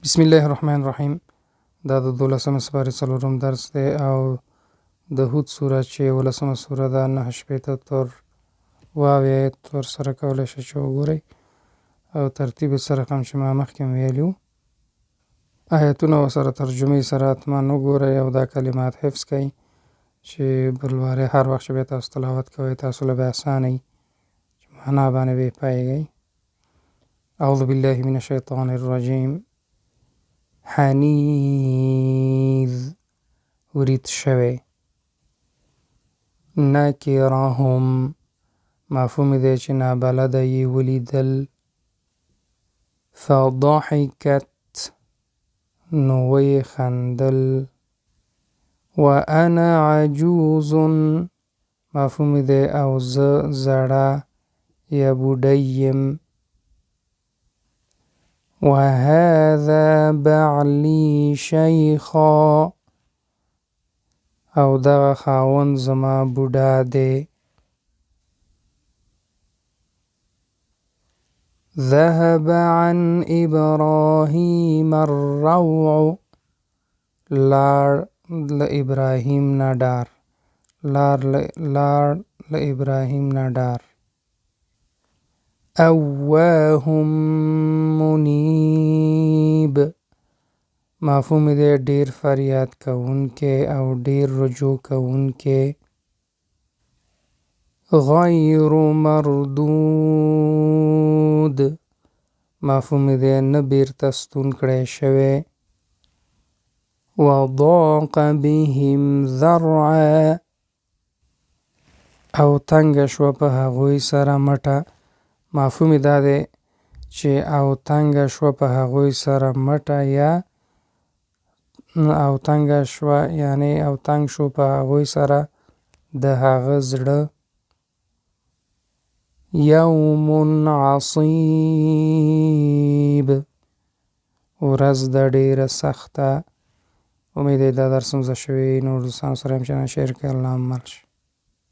بسم الله الرحمن الرحیم. دا د 12مه سپارې څلورم درس دی او د هود سوره چې 11مه سوره ده 9 شپېته تر واو آیت ورسره کولی شئ چې وګورئ او ترتیب سره هم چې ما مخکې ویلي وو. آیتونه ورسره ترجمې سره حتما وګورئ او دا کلمات حفظ کړئ چې بل وارې هر وخت چې بیا تاسو تلاوت کوئ تاسو له به اسانه وي چې معنا باندې به پوهیږئ. اعوذ بالله من الشیطان الرجیم. حنیذ ورید شوی. نکرهم مفهوم دی چې نابلده یې ولیدل. فضحکت نو ویې خندل. وانا عجوز مفهوم دی او زه زړه یا بوډۍ یم. وهذا بعلی شیخا او دغه خاوند زما بوډا دی. ذهب عن ابراهیم الروع لاړ له ابراهیم نه ډار. لاړ له ابراهیم نه ډار. اواه منیب مفهوم دی ډیر فریاد کوونکی او ډیر رجوع کوونکی. غیر مردود مفهوم دی نه بیرته ستون کړی شوی. وضاق بهم ذرعا او تنګه شوه په هغوی سره مټه. مفهوم دا دی چې او تنګه شوه په هغوی سره مټه یا او تنګه شوه یعنی او تنګ شو په هغوی سره د هغه زړه. یوم عصیب ورځ د ډیره سخته. امید دا درس هم زده شوي نور دوستانو سره هم چې شیر کړئ. الله مل شي.